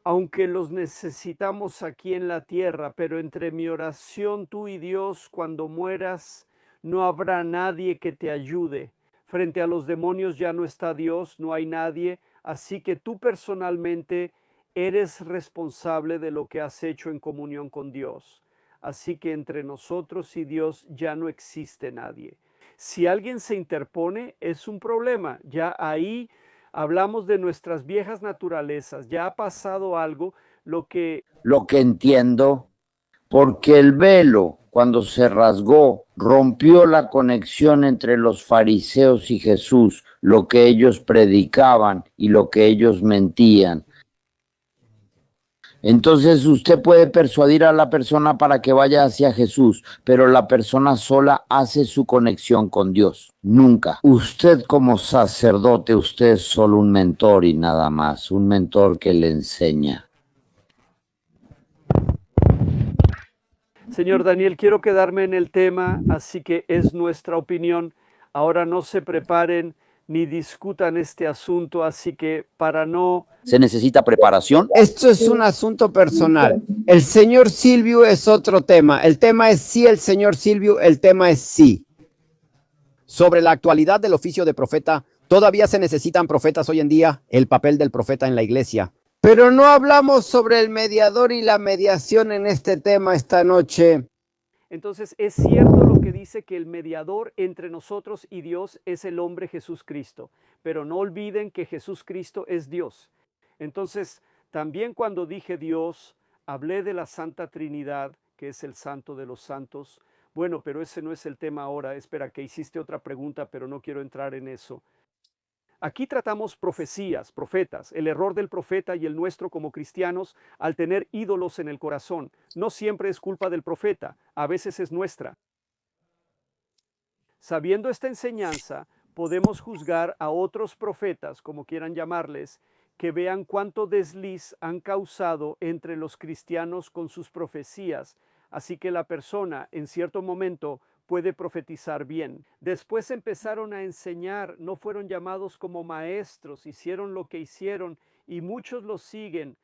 aunque los necesitamos aquí en la tierra, pero entre mi oración tú y Dios, cuando mueras, no habrá nadie que te ayude. Frente a los demonios ya no está Dios, no hay nadie, así que tú personalmente eres responsable de lo que has hecho en comunión con Dios. Así que entre nosotros y Dios ya no existe nadie. Si alguien se interpone, es un problema. Ya ahí hablamos de nuestras viejas naturalezas. Ya ha pasado algo, lo que Entiendo, porque el velo, cuando se rasgó, rompió la conexión entre los fariseos y Jesús, lo que ellos predicaban y lo que ellos mentían. Entonces usted puede persuadir a la persona para que vaya hacia Jesús, pero la persona sola hace su conexión con Dios. Nunca. Usted como sacerdote, usted es solo un mentor y nada más, un mentor que le enseña. Señor Daniel, quiero quedarme en el tema, así que es nuestra opinión. Ahora no se preparen ni discutan este asunto, así que para no... ¿Se necesita preparación? Esto es un asunto personal. El señor Silvio es otro tema. El tema es sí, el señor Silvio, el tema es sí. Sobre la actualidad del oficio de profeta, todavía se necesitan profetas hoy en día, el papel del profeta en la iglesia. Pero no hablamos sobre el mediador y la mediación en este tema esta noche. Entonces es cierto lo que dice que el mediador entre nosotros y Dios es el hombre Jesús Cristo, pero no olviden que Jesús Cristo es Dios. Entonces, también cuando dije Dios, hablé de la Santa Trinidad, que es el Santo de los Santos. Bueno, pero ese no es el tema ahora. Espera, que hiciste otra pregunta, pero no quiero entrar en eso. Aquí tratamos profecías, profetas, el error del profeta y el nuestro como cristianos al tener ídolos en el corazón. No siempre es culpa del profeta, a veces es nuestra. Sabiendo esta enseñanza, podemos juzgar a otros profetas, como quieran llamarles, que vean cuánto desliz han causado entre los cristianos con sus profecías, así que la persona en cierto momento puede profetizar bien. Después empezaron a enseñar, no fueron llamados como maestros, hicieron lo que hicieron y muchos los siguen.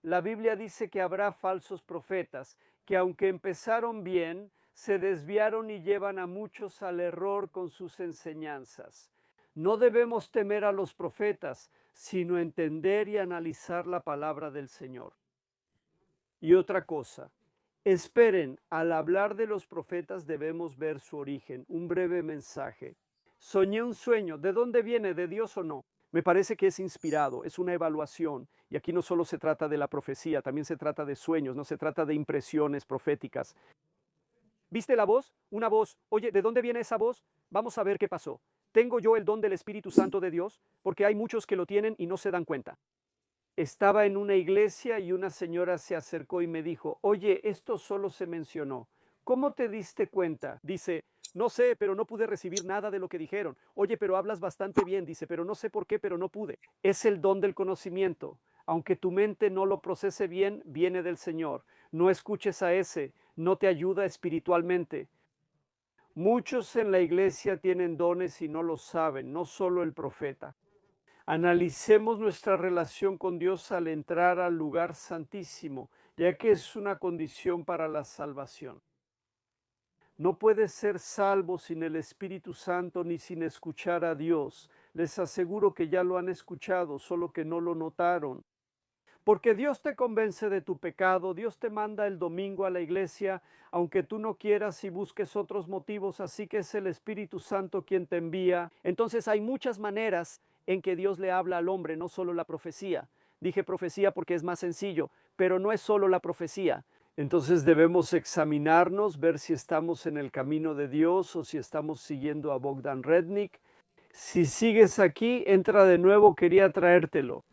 La Biblia dice que habrá falsos profetas, que aunque empezaron bien, se desviaron y llevan a muchos al error con sus enseñanzas. No debemos temer a los profetas, sino entender y analizar la palabra del Señor. Y otra cosa, esperen, al hablar de los profetas debemos ver su origen, un breve mensaje. Soñé un sueño, ¿de dónde viene? ¿De Dios o no? Me parece que es inspirado, es una evaluación. Y aquí no solo se trata de la profecía, también se trata de sueños, no se trata de impresiones proféticas. ¿Viste la voz? Una voz. Oye, ¿de dónde viene esa voz? Vamos a ver qué pasó. ¿Tengo yo el don del Espíritu Santo de Dios? Porque hay muchos que lo tienen y no se dan cuenta. Estaba en una iglesia y una señora se acercó y me dijo, oye, esto solo se mencionó. ¿Cómo te diste cuenta? Dice, no sé, pero no pude recibir nada de lo que dijeron. Oye, pero hablas bastante bien. Dice, pero no sé por qué, pero no pude. Es el don del conocimiento. Aunque tu mente no lo procese bien, viene del Señor. No escuches a ese, no te ayuda espiritualmente. Muchos en la iglesia tienen dones y no lo saben, no solo el profeta. Analicemos nuestra relación con Dios al entrar al lugar santísimo, ya que es una condición para la salvación. No puedes ser salvo sin el Espíritu Santo ni sin escuchar a Dios. Les aseguro que ya lo han escuchado, solo que no lo notaron. Porque Dios te convence de tu pecado, Dios te manda el domingo a la iglesia, aunque tú no quieras y busques otros motivos, así que es el Espíritu Santo quien te envía. Entonces hay muchas maneras en que Dios le habla al hombre, no solo la profecía. Dije profecía porque es más sencillo, pero no es solo la profecía. Entonces debemos examinarnos, ver si estamos en el camino de Dios o si estamos siguiendo a Bogdan Rednick. Si sigues aquí, entra de nuevo, quería traértelo.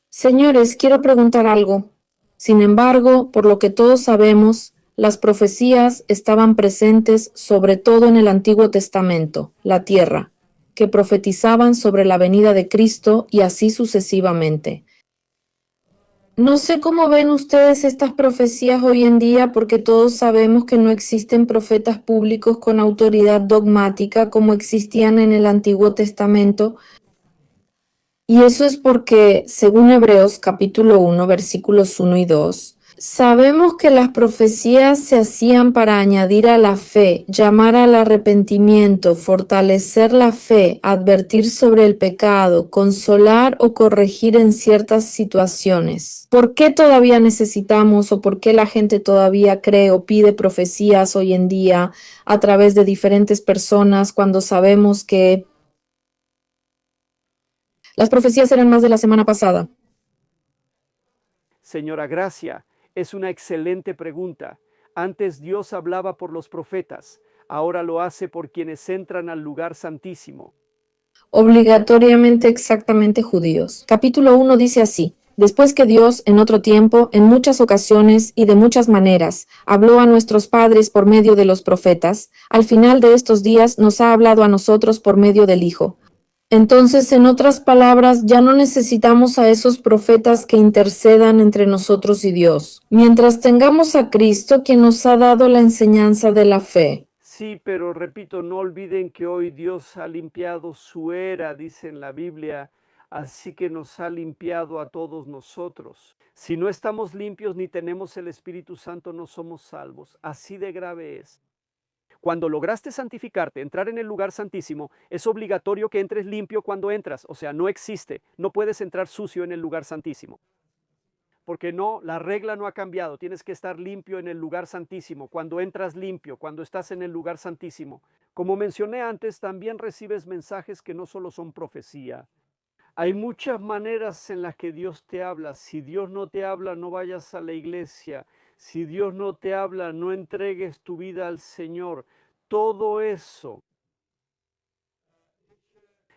Señores, quiero preguntar algo. Sin embargo, por lo que todos sabemos, las profecías estaban presentes sobre todo en el Antiguo Testamento, la tierra, que profetizaban sobre la venida de Cristo y así sucesivamente. No sé cómo ven ustedes estas profecías hoy en día porque todos sabemos que no existen profetas públicos con autoridad dogmática como existían en el Antiguo Testamento. Y eso es porque, según Hebreos capítulo 1, versículos 1 y 2, sabemos que las profecías se hacían para añadir a la fe, llamar al arrepentimiento, fortalecer la fe, advertir sobre el pecado, consolar o corregir en ciertas situaciones. ¿Por qué todavía necesitamos o por qué la gente todavía cree o pide profecías hoy en día a través de diferentes personas cuando sabemos que las profecías eran más de la semana pasada? Señora Gracia, es una excelente pregunta. Antes Dios hablaba por los profetas, ahora lo hace por quienes entran al lugar santísimo. Obligatoriamente exactamente judíos. Capítulo 1 dice así: Después que Dios, en otro tiempo, en muchas ocasiones y de muchas maneras, habló a nuestros padres por medio de los profetas, al final de estos días nos ha hablado a nosotros por medio del Hijo. Entonces, en otras palabras, ya no necesitamos a esos profetas que intercedan entre nosotros y Dios. Mientras tengamos a Cristo, quien nos ha dado la enseñanza de la fe. Sí, pero repito, no olviden que hoy Dios ha limpiado su era, dice en la Biblia, así que nos ha limpiado a todos nosotros. Si no estamos limpios ni tenemos el Espíritu Santo, no somos salvos. Así de grave es. Cuando lograste santificarte, entrar en el lugar santísimo, es obligatorio que entres limpio cuando entras. O sea, no existe, no puedes entrar sucio en el lugar santísimo. Porque no, la regla no ha cambiado. Tienes que estar limpio en el lugar santísimo. Cuando entras limpio, cuando estás en el lugar santísimo. Como mencioné antes, también recibes mensajes que no solo son profecía. Hay muchas maneras en las que Dios te habla. Si Dios no te habla, no vayas a la iglesia. Si Dios no te habla, no entregues tu vida al Señor. Todo eso.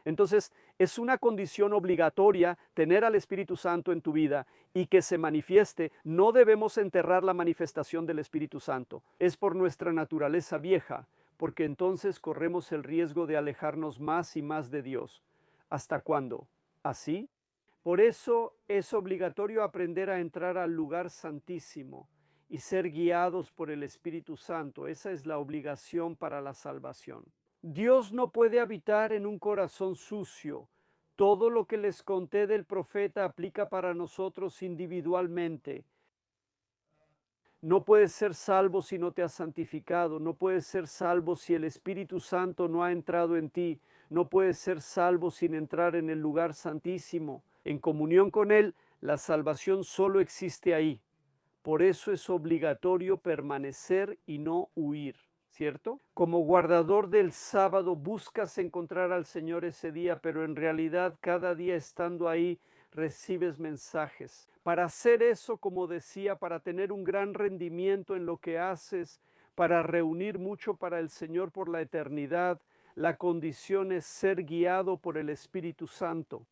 Entonces, es una condición obligatoria tener al Espíritu Santo en tu vida y que se manifieste. No debemos enterrar la manifestación del Espíritu Santo. Es por nuestra naturaleza vieja, porque entonces corremos el riesgo de alejarnos más y más de Dios. ¿Hasta cuándo? ¿Así? Por eso es obligatorio aprender a entrar al lugar santísimo y ser guiados por el Espíritu Santo. Esa es la obligación para la salvación. Dios no puede habitar en un corazón sucio. Todo lo que les conté del profeta aplica para nosotros individualmente. No puedes ser salvo si no te has santificado. No puedes ser salvo si el Espíritu Santo no ha entrado en ti. No puedes ser salvo sin entrar en el lugar santísimo. En comunión con Él, la salvación solo existe ahí. Por eso es obligatorio permanecer y no huir, ¿cierto? Como guardador del sábado buscas encontrar al Señor ese día, pero en realidad cada día estando ahí recibes mensajes. Para hacer eso, como decía, para tener un gran rendimiento en lo que haces, para reunir mucho para el Señor por la eternidad, la condición es ser guiado por el Espíritu Santo.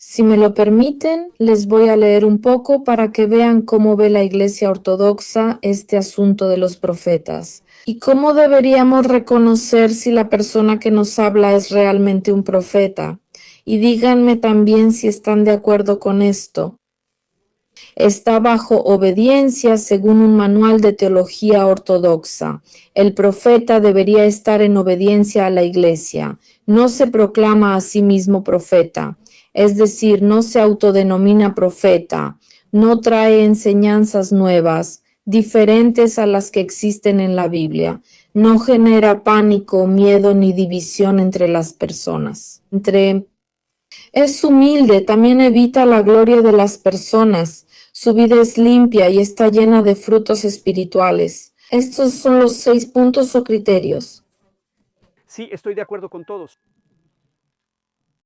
Si me lo permiten, les voy a leer un poco para que vean cómo ve la Iglesia Ortodoxa este asunto de los profetas y cómo deberíamos reconocer si la persona que nos habla es realmente un profeta. Y díganme también si están de acuerdo con esto. Está bajo obediencia según un manual de teología ortodoxa. El profeta debería estar en obediencia a la Iglesia. No se proclama a sí mismo profeta. Es decir, no se autodenomina profeta, no trae enseñanzas nuevas, diferentes a las que existen en la Biblia, no genera pánico, miedo ni división entre las personas. Es humilde, también evita la gloria de las personas, su vida es limpia y está llena de frutos espirituales. Estos son los 6 puntos o criterios. Sí, estoy de acuerdo con todos.